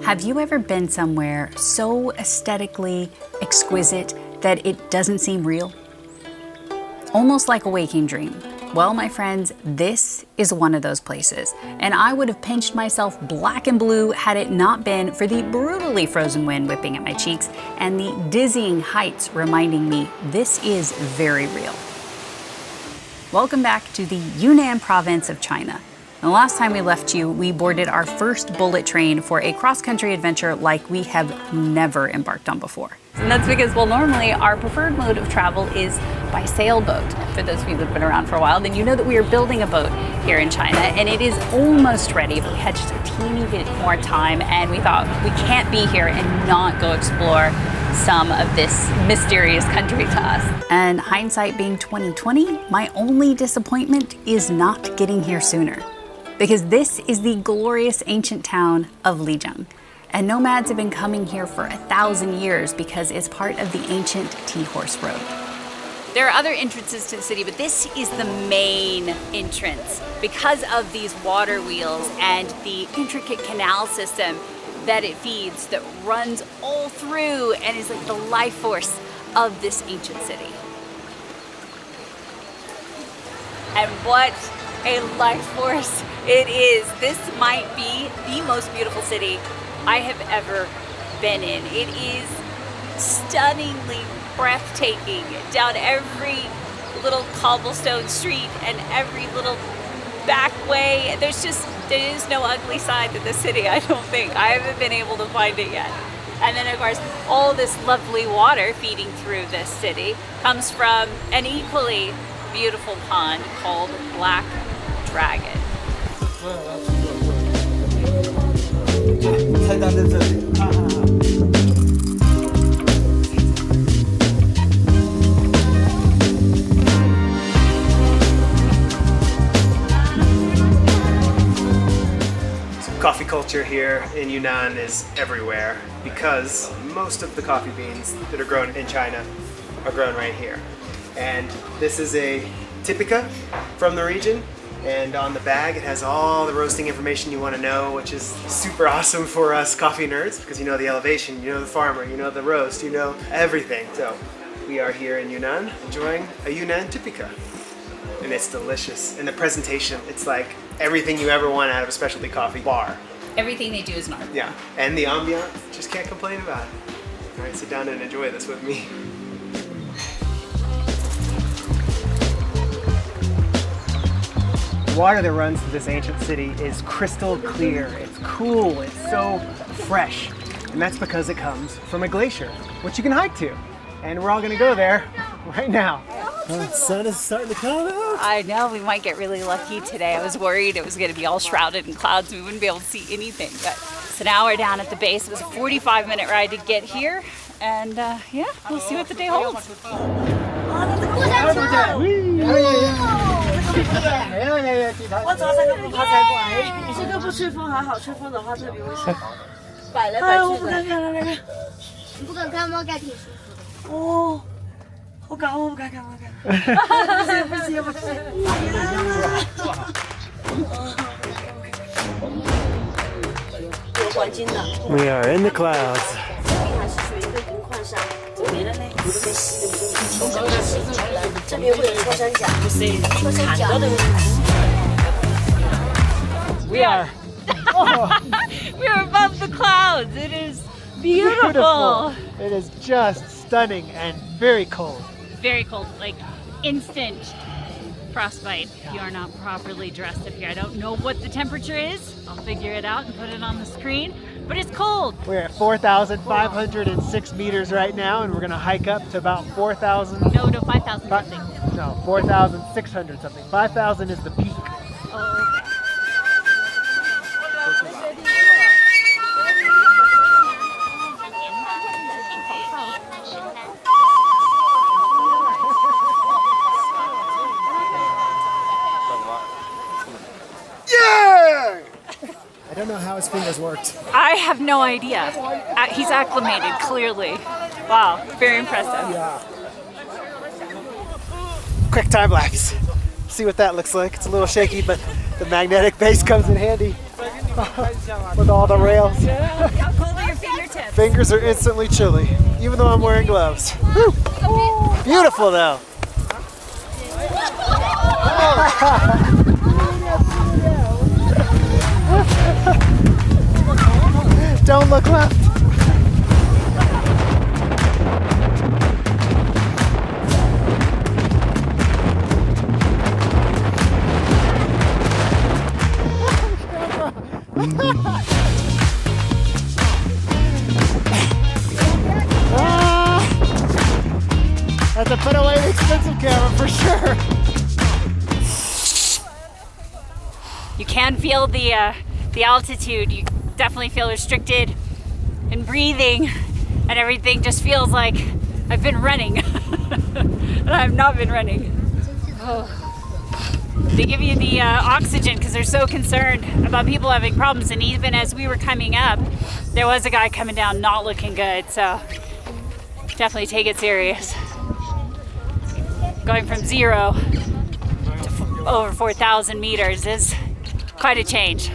Have you ever been somewhere so aesthetically exquisite that it doesn't seem real? Almost like a waking dream. Well, my friends, this is one of those places, and I would have pinched myself black and blue had it not been for the brutally frozen wind whipping at my cheeks and the dizzying heights reminding me this is very real. Welcome back to the Yunnan province of China. The last time we left you, we boarded our first bullet train for a cross-country adventure like we have never embarked on before. And that's because, well, normally our preferred mode of travel is by sailboat. For those of you that have been around for a while, then you know that we are building a boat here in China, and it is almost ready, but we had just a teeny bit more time, and we thought we can't be here and not go explore some of this mysterious country to us. And hindsight being 2020, my only disappointment is not getting here sooner. Because this is the glorious ancient town of Lijiang. And nomads have been coming here for 1,000 years because it's part of the ancient Tea-Horse Road. There are other entrances to the city, but this is the main entrance because of these water wheels and the intricate canal system that it feeds that runs all through and is like the life force of this ancient city. And what a life force it is. This might be the most beautiful city I have ever been in. It is stunningly breathtaking down every little cobblestone street and every little back way. There is no ugly side to this city, I don't think. I haven't been able to find it yet. And then of course, all this lovely water feeding through this city comes from an equally beautiful pond called Black Dragon. Coffee culture here in Yunnan is everywhere because most of the coffee beans that are grown in China are grown right here. And this is a Typica from the region, and on the bag it has all the roasting information you want to know, which is super awesome for us coffee nerds because you know the elevation, you know the farmer, you know the roast, you know everything. So we are here in Yunnan enjoying a Yunnan Typica, and it's delicious. And the presentation, it's like everything you ever want out of a specialty coffee bar. Everything they do is an art. Yeah, and the ambiance, just can't complain about it. All right, sit down and enjoy this with me. The water that runs through this ancient city is crystal clear. It's cool, it's so fresh. And that's because it comes from a glacier, which you can hike to. And we're all gonna go there right now. The sun is starting to come out. I know, we might get really lucky today. I was worried it was gonna be all shrouded in clouds and we wouldn't be able to see anything. But so now we're down at the base. It was a 45-minute ride to get here. And yeah, we'll see what the day holds. 我早上都不怕才怪，这个不吹风还好，吹风的话特别危险。摆来摆去的。我不敢看了那个。你不敢看吗？该挺舒服的。哦，我敢，我不敢看，我敢。不行不行不行。有环境的。We are in the clouds. 还是属于一个银矿山，这边的呢，有的被吸的，这边会有穿山甲，穿山甲。 We are. We are above the clouds. It is beautiful. It is just stunning and very cold. Very cold, like instant frostbite if you are not properly dressed up here. I don't know what the temperature is. I'll figure it out and put it on the screen, but it's cold. We're at 4,506 meters right now, and we're gonna hike up to about 4,000. No, 5,000 something. No, 4,600 something. 5,000 is the peak. Oh, okay. I don't know how his fingers worked. I have no idea. He's acclimated, clearly. Wow, very impressive. Yeah. Quick time lapse. See what that looks like. It's a little shaky, but the magnetic base comes in handy. with all the rails. How cold are your fingertips? Fingers are instantly chilly, even though I'm wearing gloves. Woo. Beautiful though. Don't look left. That's a put away the expensive camera for sure. You can feel the altitude. You definitely feel restricted in breathing, and everything just feels like I've been running. And I have not been running. Oh. They give you the oxygen because they're so concerned about people having problems. And even as we were coming up, there was a guy coming down not looking good. So definitely take it serious. Going from 0 to over 4,000 meters is quite a change.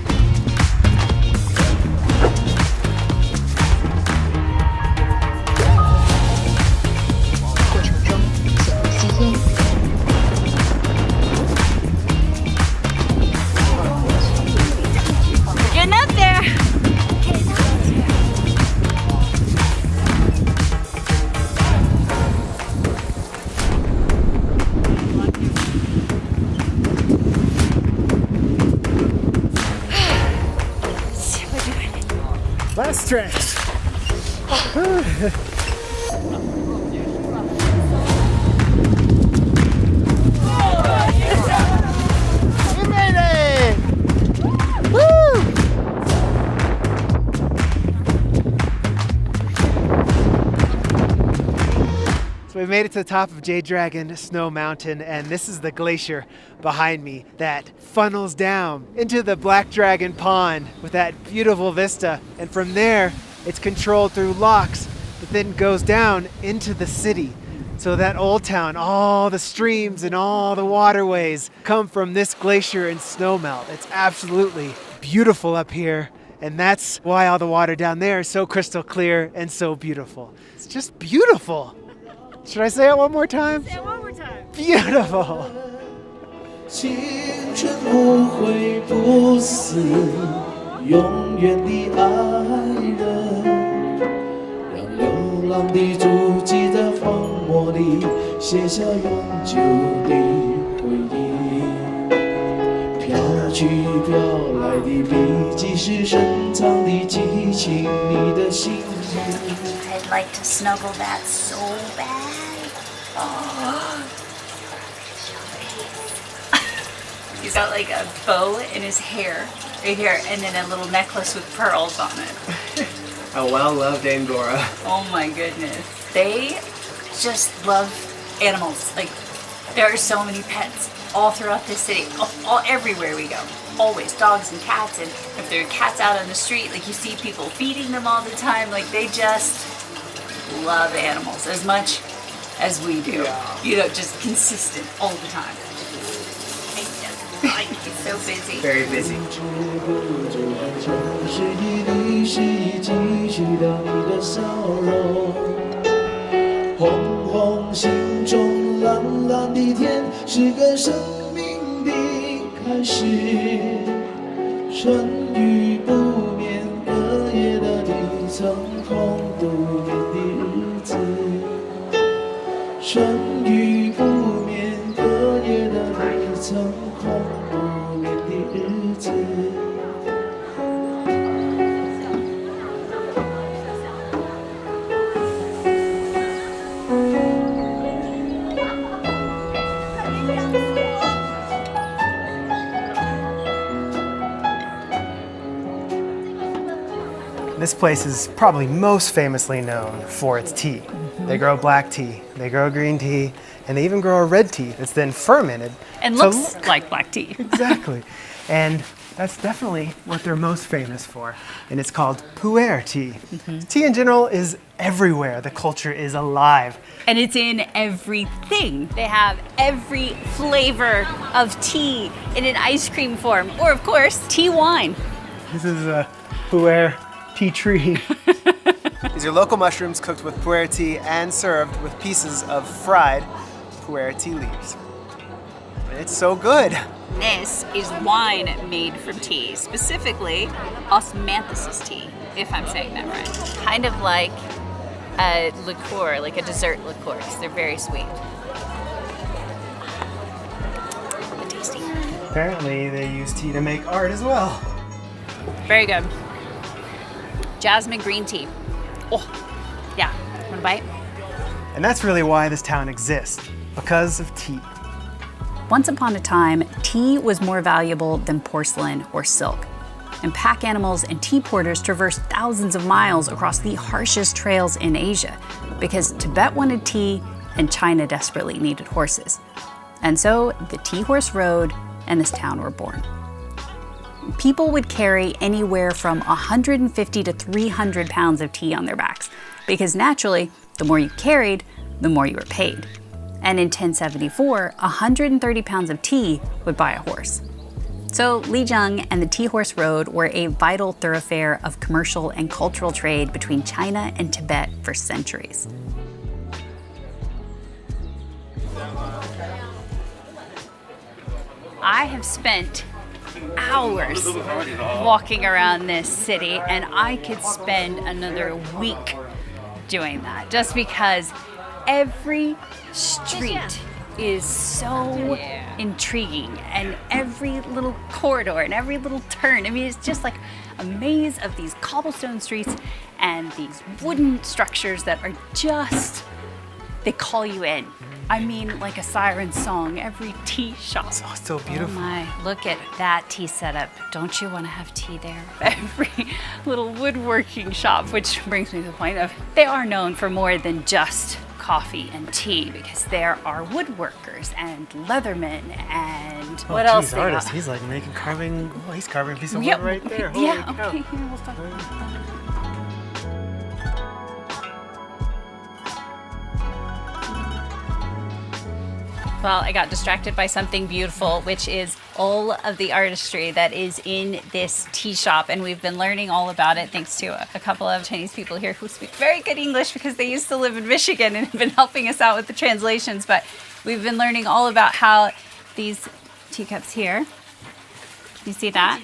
We're getting up there. Last stretch. We made it! Woo! So we made it to the top of Jade Dragon Snow Mountain, and this is the glacier behind me that funnels down into the Black Dragon Pond with that beautiful vista. And from there, it's controlled through locks that then goes down into the city. So that old town, all the streams and all the waterways come from this glacier and snowmelt. It's absolutely beautiful up here. And that's why all the water down there is so crystal clear and so beautiful. It's just beautiful. Should I say it one more time? Say it one more time. Beautiful. 青春不会不死，永远的爱人，让流浪的足迹在荒漠里写下永久的回忆。飘去飘来的笔记是深藏的激情，你的心意。 I'd like to snuggle that so bad. Oh. He's got like a bow in his hair right here, and then a little necklace with pearls on it. A well-loved Angora. Oh my goodness. They just love animals. Like, there are so many pets all throughout this city, all everywhere we go. Always dogs and cats, and if there are cats out on the street, like you see people feeding them all the time. Like, they just love animals as much as we do. Yeah. You know, just consistent all the time. He's so busy. Very busy. 红红心中蓝蓝的天，是个生命的开始。春雨不眠，隔夜的你曾空独眠的日子。春雨不眠，隔夜的你曾空独眠的日子。 This place is probably most famously known for its tea. They grow black tea, they grow green tea, and they even grow a red tea that's then fermented. And looks like black tea. Exactly. And that's definitely what they're most famous for. And it's called pu'er tea. Tea in general is everywhere. The culture is alive. And it's in everything. They have every flavor of tea in an ice cream form. Or, of course, tea wine. This is a pu'er tea tree. These are local mushrooms cooked with pu'er tea and served with pieces of fried pu'er tea leaves. It's so good. This is wine made from tea, specifically osmanthus tea, if I'm saying that right. Kind of like a liqueur, like a dessert liqueur, because they're very sweet. Tasty. Apparently they use tea to make art as well. Very good. Jasmine green tea. Oh, yeah. Want a bite? And that's really why this town exists, because of tea. Once upon a time, tea was more valuable than porcelain or silk. And pack animals and tea porters traversed thousands of miles across the harshest trails in Asia because Tibet wanted tea and China desperately needed horses. And so the Tea Horse Road and this town were born. People would carry anywhere from 150 to 300 pounds of tea on their backs because naturally, the more you carried, the more you were paid. And in 1074, 130 pounds of tea would buy a horse. So Lijiang and the Tea Horse Road were a vital thoroughfare of commercial and cultural trade between China and Tibet for centuries. I have spent hours walking around this city, and I could spend another week doing that just because every street is so intriguing, and every little corridor and every little turn. I mean, it's just like a maze of these cobblestone streets and these wooden structures that are just, they call you in. I mean, like a siren song, every tea shop. Oh, it's so beautiful. Oh my, look at that tea setup. Don't you want to have tea there? Every little woodworking shop, which brings me to the point of they are known for more than just coffee and tea, because there are woodworkers and leathermen and what else? Artist. He's like making carving. Oh, he's carving a piece of wood right there. Holy cow. Okay, here, we'll stop. Well, I got distracted by something beautiful, which is all of the artistry that is in this tea shop. And we've been learning all about it thanks to a couple of Chinese people here who speak very good English because they used to live in Michigan and have been helping us out with the translations. But we've been learning all about how these teacups here, you see that?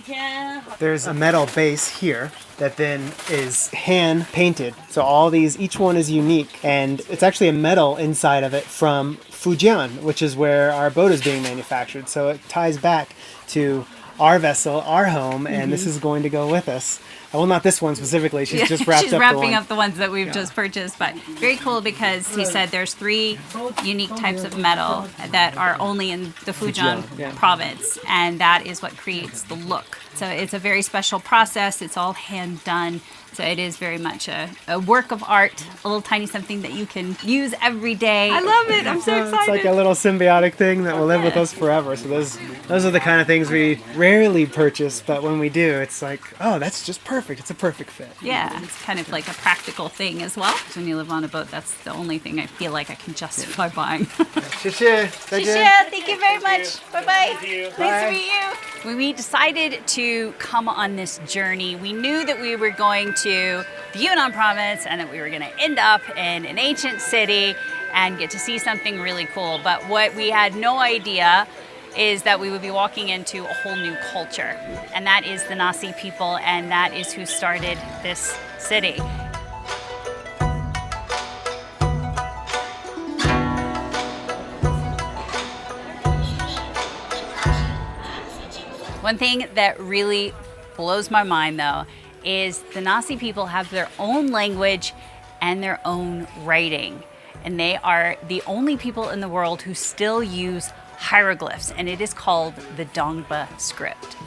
There's a metal base here that then is hand painted. So all these, each one is unique, and it's actually a metal inside of it from Fujian, which is where our boat is being manufactured. So it ties back to our vessel, our home, and this is going to go with us. Well, not this one specifically. She's just wrapped She's up wrapping up the ones that we've just purchased, but very cool because he said there's 3 unique types of metal that are only in the Fujian province, and that is what creates the look. So it's a very special process. It's all hand done. So it is very much a work of art, a little tiny something that you can use every day. I love it. I'm so excited. It's like a little symbiotic thing that will live with us forever. So those are the kind of things we rarely purchase, but when we do, it's like, oh, that's just perfect. It's a perfect fit. Yeah, it's kind of like a practical thing as well. When you live on a boat, that's the only thing I feel like I can justify buying. 谢谢. Thank you very much. Bye-bye. Nice to meet you. When we decided to come on this journey, we knew that we were going to the Yunnan province and that we were going to end up in an ancient city and get to see something really cool. But what we had no idea is that we would be walking into a whole new culture. And that is the Nasi people, and that is who started this city. One thing that really blows my mind, though, is the Nasi people have their own language and their own writing. And they are the only people in the world who still use hieroglyphs, and it is called the Dongba script.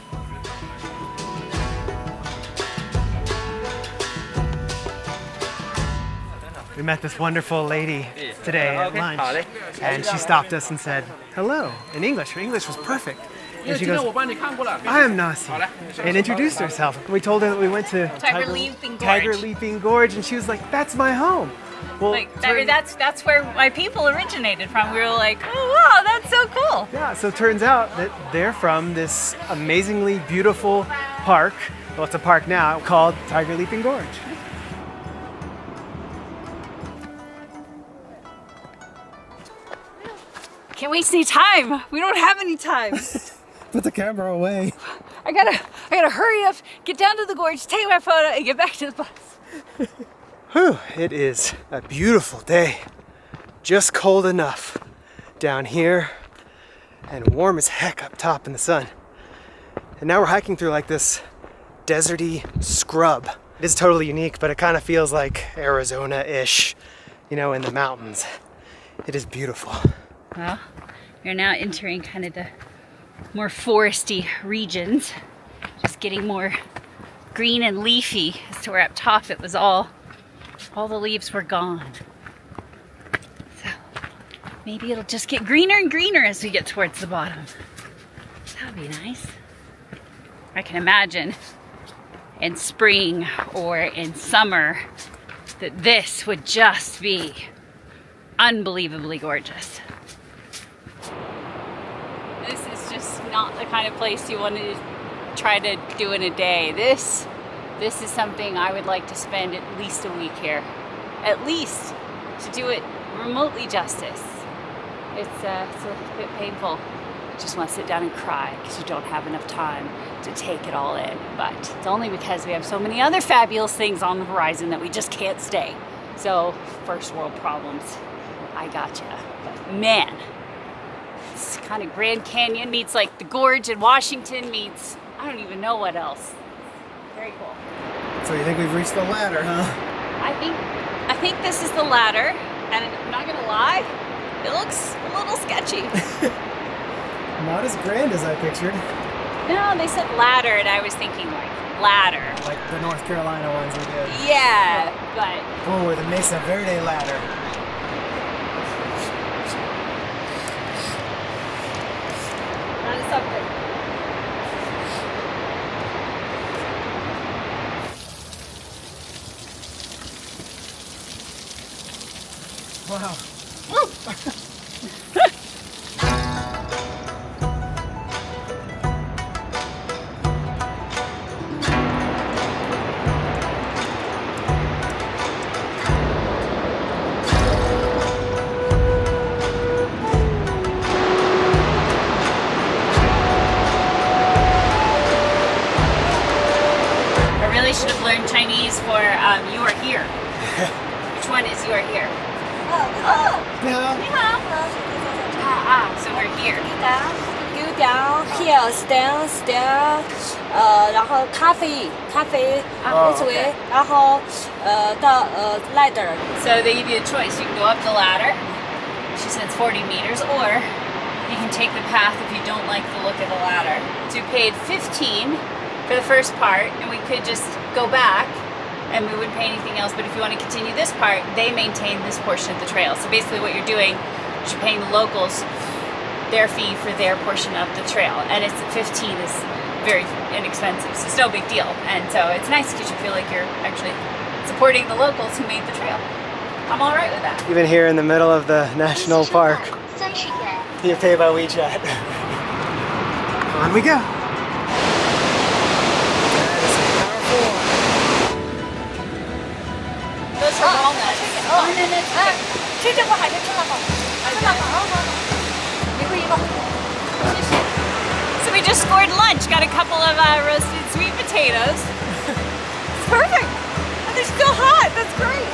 We met this wonderful lady today at lunch, and she stopped us and said, hello, in English. Her English was perfect. And she goes, I am Nasi, and introduced herself. We told her that we went to Tiger Leaping Gorge, and she was like, that's my home. Well, like that's where my people originated from. We were like, oh wow, that's so cool. Yeah, so it turns out that they're from this amazingly beautiful park Well, it's a park now called Tiger Leaping Gorge. Can't waste any time. We don't have any time. Put the camera away. I gotta hurry up, get down to the gorge, take my photo, and get back to the bus. Whew, it is a beautiful day. Just cold enough down here and warm as heck up top in the sun. And now we're hiking through like this deserty scrub. It is totally unique, but it kind of feels like Arizona-ish, you know, in the mountains. It is beautiful. Well, we're now entering kind of the more foresty regions, just getting more green and leafy. As to where up top it was all the leaves were gone. So maybe it'll just get greener and greener as we get towards the bottom. That would be nice. I can imagine in spring or in summer that this would just be unbelievably gorgeous. This is just not the kind of place you want to try to do in a day. This is something I would like to spend at least a week here. At least to do it remotely justice. It's a bit painful. You just want to sit down and cry because you don't have enough time to take it all in. But it's only because we have so many other fabulous things on the horizon that we just can't stay. So, first world problems. I gotcha. But man, it's kind of Grand Canyon meets like the gorge in Washington meets I don't even know what else. Very cool. So you think we've reached the ladder, huh? I think this is the ladder, and I'm not gonna lie, it looks a little sketchy. Not as grand as I pictured. No, they said ladder, and I was thinking like ladder. Like the North Carolina ones we did. Yeah, but Oh, the Mesa Verde ladder. that is something. Wow. I really should have learned Chinese for you are here. Which one is you are here? Yeah. So we're here. Go down here, stand, 然后咖啡 this way， 然后到ladder。 So they give you a choice. You can go up the ladder. She said it's 40 meters, or you can take the path if you don't like the look of the ladder. So we paid 15 for the first part, and we could just go back and we wouldn't pay anything else. But if you want to continue this part, they maintain this portion of the trail. So basically what you're doing is you're paying the locals their fee for their portion of the trail. And it's 15 is very inexpensive, so it's no big deal. And so it's nice because you feel like you're actually supporting the locals who made the trail. I'm all right with that. Even here in the middle of the national park, you pay by WeChat. On we go. Those are walnuts. So we just scored lunch. Got a couple of roasted sweet potatoes. It's perfect. And they're still hot. That's great.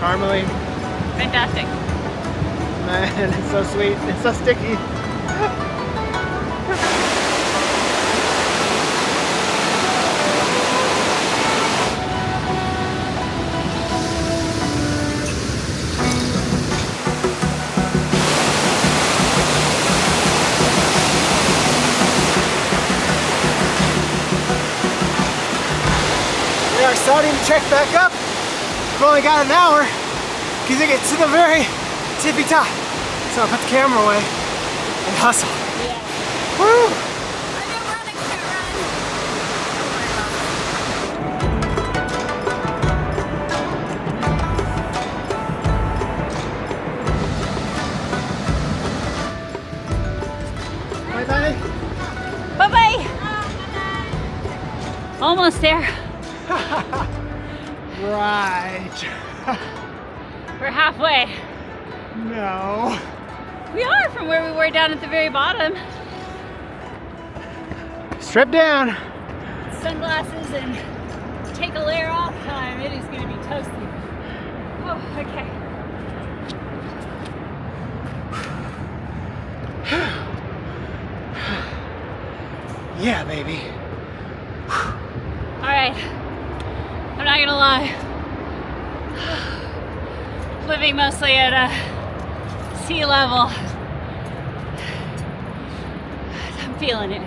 Caramely. Fantastic. Man, it's so sweet. It's so sticky. We are starting to trek back up. We've only got an hour because it gets to the very tippy top. So I'll put the camera away and hustle. Yeah. Woo! Bye bye. Bye-bye. Almost there. Right. We're halfway. No. We are from where we were down at the very bottom. Strip down. Sunglasses and take a layer off time. It is going to be toasty. Oh, okay. Yeah, baby. All right. I'm not gonna lie. Living mostly at sea level. I'm feeling it.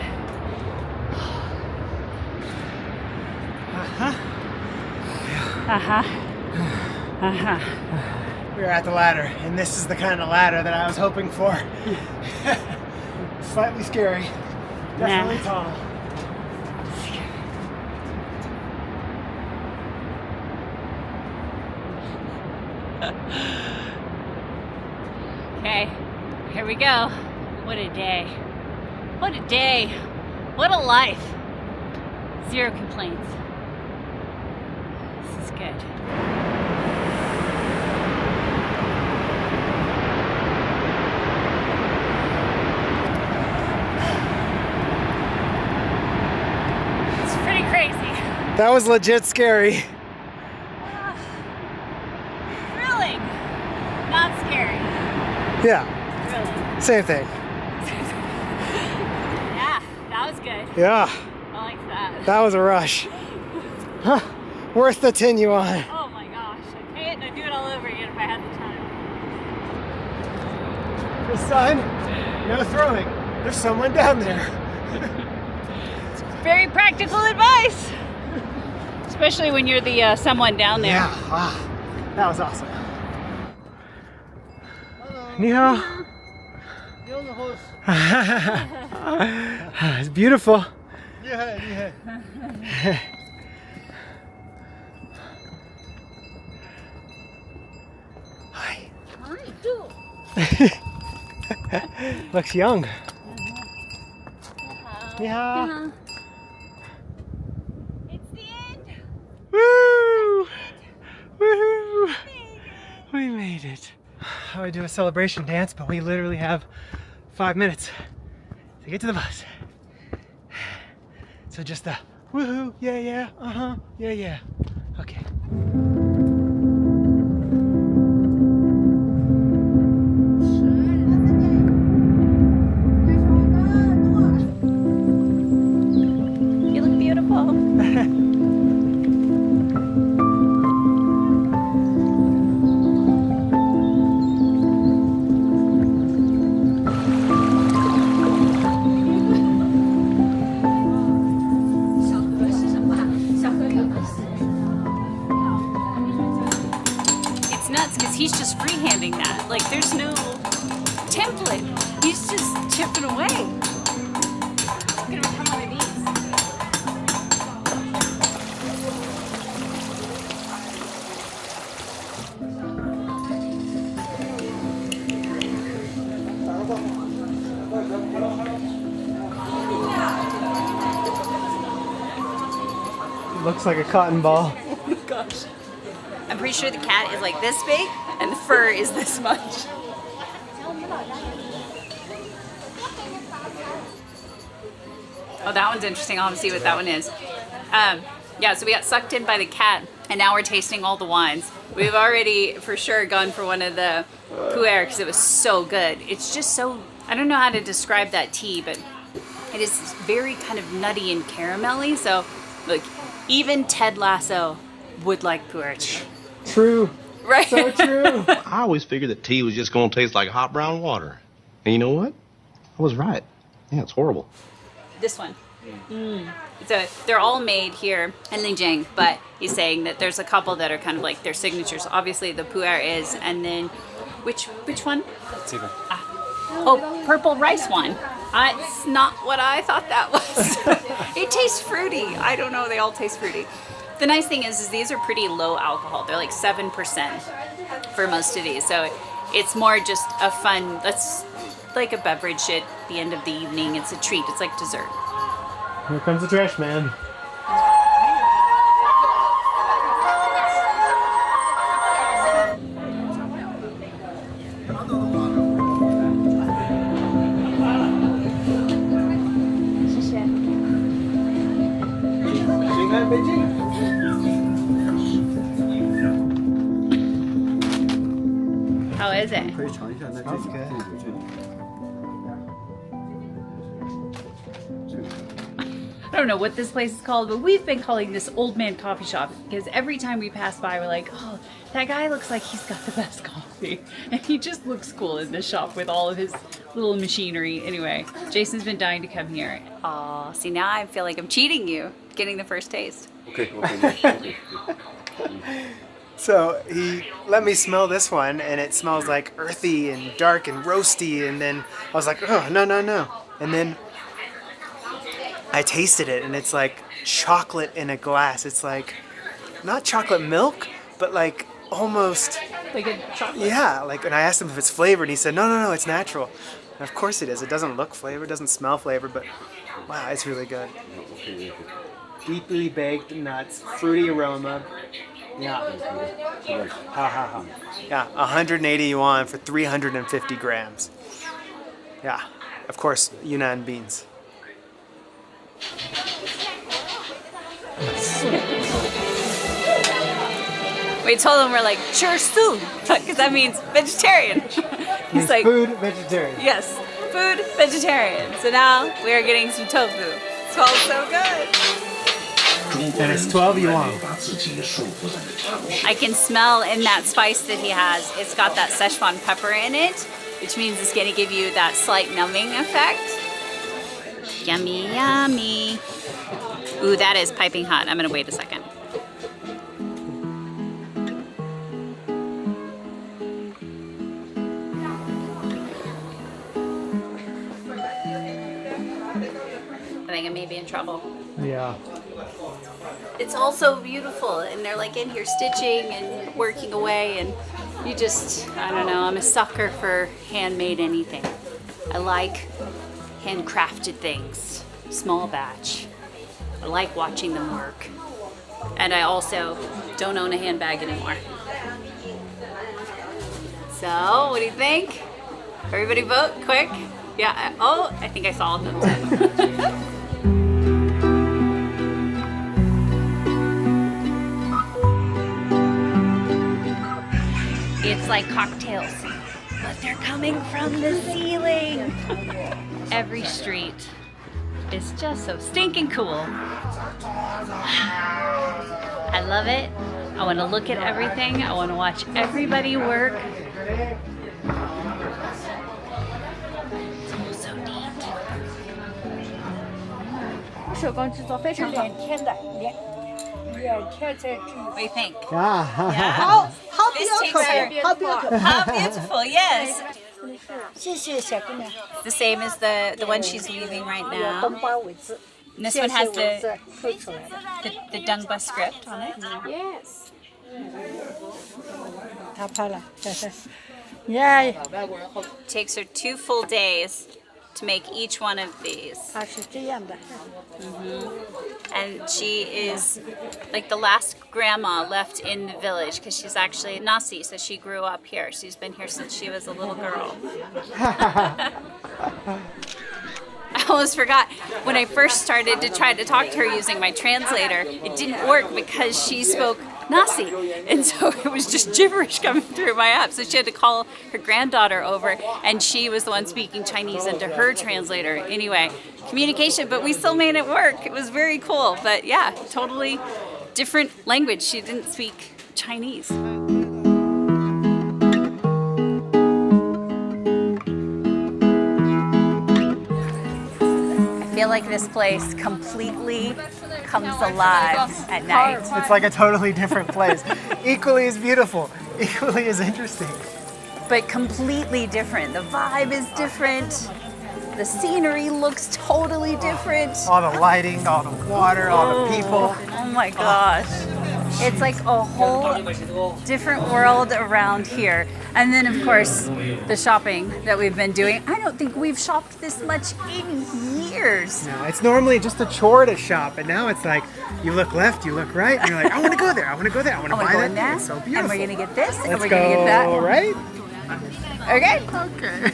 We're at the ladder, and this is the kind of ladder that I was hoping for. Slightly scary. Definitely tall. Okay, here we go. What a day. What a day. What a life. Zero complaints. This is good. It's pretty crazy. That was legit scary. Thrilling. Not scary. Yeah, Thrilling. same thing. Yeah, that was good. Yeah, I like that. that was a rush. Huh. Worth the 10 yuan. Oh my gosh. I'd pay it and I'd do it all over again if I had the time. The sun, no throwing. There's someone down there. Very practical advice. Especially when you're the someone down there. Yeah, wow. That was awesome. Ni hao. It's beautiful. Hi. Looks young. Ni hao. It's the end. Woo! Woohoo! We made it. I would do a celebration dance, but we literally have 5 minutes to get to the bus. So just a woohoo, yeah, yeah, uh-huh, yeah, yeah. Okay. You look beautiful. It's nuts because he's just freehanding that. Like there's no template. He's just chipping away. Look at him come on these. Looks like a cotton ball. Oh my gosh. I'm pretty sure the cat is like this big and the fur is this much. Oh, that one's interesting. I'll have to see what that one is. Yeah, so we got sucked in by the cat and now we're tasting all the wines. We've already for sure gone for one of the pu'er because it was so good. It's just so, I don't know how to describe that tea, but it is very kind of nutty and caramelly. So look, even Ted Lasso would like pu'er tea. True. Right. So true. I always figured that tea was just going to taste like hot brown water. And you know what? I was right. Yeah, it's horrible. This one. So they're all made here in Lijiang, but he's saying that there's a couple that are kind of like their signatures. Obviously the pu'er is, and then which one? Oh, purple rice wine. It's not what I thought that was. It tastes fruity. I don't know, they all taste fruity. The nice thing is these are pretty low alcohol. They're like 7% for most of these. So it's more just a fun, that's like a beverage at the end of the evening. It's a treat. It's like dessert. Here comes the trash man. How is it? I don't know what this place is called, but we've been calling this Old Man Coffee Shop because every time we pass by, we're like, oh, that guy looks like he's got the best coffee. And he just looks cool in this shop with all of his little machinery. Anyway, Jason's been dying to come here. Aw, see, now I feel like I'm cheating you, getting the first taste. Okay, okay. So he let me smell this one, and it smells like earthy and dark and roasty, and then I was like, oh, no, no, no. And then I tasted it, and it's like chocolate in a glass. It's like, not chocolate milk, but like almost... Like a chocolate? Yeah, like, and I asked him if it's flavored, and he said, no, no, no, it's natural. And of course it is. It doesn't look flavored, doesn't smell flavored, but wow, it's really good. Deeply baked nuts, fruity aroma. Yeah. Ha ha ha. Yeah, 180 yuan for 350 grams. Yeah, of course, Yunnan beans. We told him, we're like, sure, soon, because that means vegetarian. He's like, food vegetarian. yes, food vegetarian. So now we are getting some tofu. It smells so good. And it's 12 yuan. I can smell in that spice that he has, it's got that Szechuan pepper in it, which means it's going to give you that slight numbing effect. Yummy, yummy. Ooh, that is piping hot. I'm going to wait a second. I think I may be in trouble. Yeah. It's all so beautiful, and they're like in here stitching and working away, and you just, I don't know, I'm a sucker for handmade anything. I like handcrafted things, small batch. I like watching them work. And I also don't own a handbag anymore. So, what do you think? Everybody vote quick? Yeah, oh, I think I saw all of them. It's like cocktails, but they're coming from the ceiling. Every street is just so stinking cool. I love it. I want to look at everything. I want to watch everybody work. It's all so neat. 手工制作非常好。What do you think? Yeah. How This takes beautiful! our- How beautiful! How beautiful, yes. 谢谢小姑娘。 The same as the one she's weaving right 有 now. 东巴文字， And this 谢 one 谢 has 文字 the, 刻出来的。 the Dengba script on it. Yes. 他拍了，耶， Takes her 2 full days to make each one of these. 他是这样的。 And she is like the last grandma left in the village because she's actually Nasi, so she grew up here. She's been here since she was a little girl. I almost forgot when I first started to try to talk to her using my translator, it didn't work because she spoke Nasi, and so it was just gibberish coming through my app. So she had to call her granddaughter over, and she was the one speaking Chinese into her translator. Anyway, communication, but we still made it work. It was very cool, but yeah, totally different language. She didn't speak Chinese. I feel like this place completely comes alive at night. It's like a totally different place. Equally as beautiful, equally as interesting. But completely different. The vibe is different. The scenery looks totally different. All the lighting, all the water, all the people. Oh my gosh. It's like a whole different world around here. And then of course, the shopping that we've been doing. I don't think we've shopped this much in years. No, it's normally just a chore to shop, and now it's like you look left, you look right, and you're like, I want to go there, I want to go there, I want to I buy wanna go that. in there, It's so beautiful. and we're gonna get this, and Let's we're go gonna get that. right. Okay? Okay.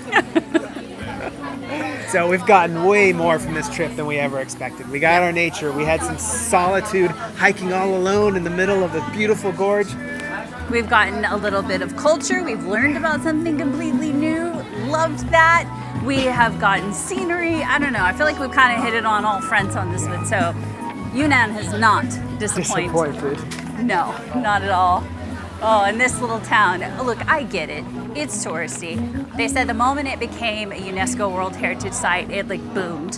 So we've gotten way more from this trip than we ever expected. We got our nature. We had some solitude, hiking all alone in the middle of a beautiful gorge. We've gotten a little bit of culture. We've learned about something completely new. Loved that. We have gotten scenery. I don't know. I feel like we've kind of hit it on all fronts on this one. So Yunnan has not disappointed. No, not at all. Oh, and this little town. Look, I get it. It's touristy. They said the moment it became a UNESCO World Heritage Site, it like boomed.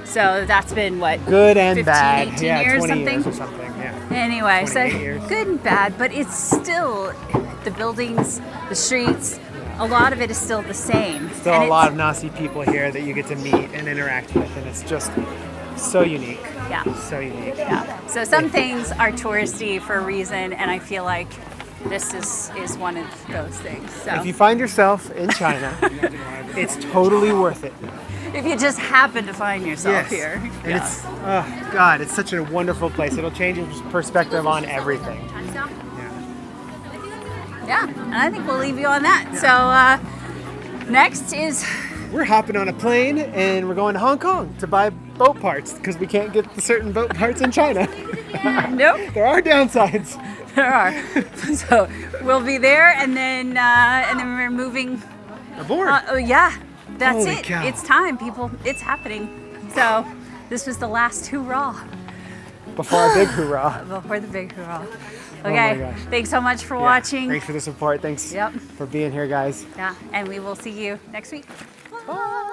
So that's been what? Good and 15, bad. 18 Yeah, years, 20 something? years or something. Yeah. Anyway, so 28 years. good and bad, but it's still the buildings, the streets, a lot of it is still the same. Still And a lot of it's- Nasi people here that you get to meet and interact with, and it's just so unique. Yeah. So unique. Yeah. So some things are touristy for a reason, and I feel like this is one of those things. So If you find yourself in China, it's totally worth it. if you just happen to find yourself here. And it's, oh God, it's such a wonderful place. It'll change your perspective on everything. Yeah, and I think we'll leave you on that. So next is We're hopping on a plane and we're going to Hong Kong to buy boat parts because we can't get the certain boat parts in China. nope. There are downsides. There are. So we'll be there, and then we're moving. Aboard. Oh yeah, that's Holy it. cow. It's time, people. It's happening. So this was the last hoorah Before our big hoorah. before the big hoorah. my Okay. gosh. Thanks so much for Yeah. watching. Thanks for the support. Thanks Yep. for being here, guys. Yeah, and we will see you next week. Bye.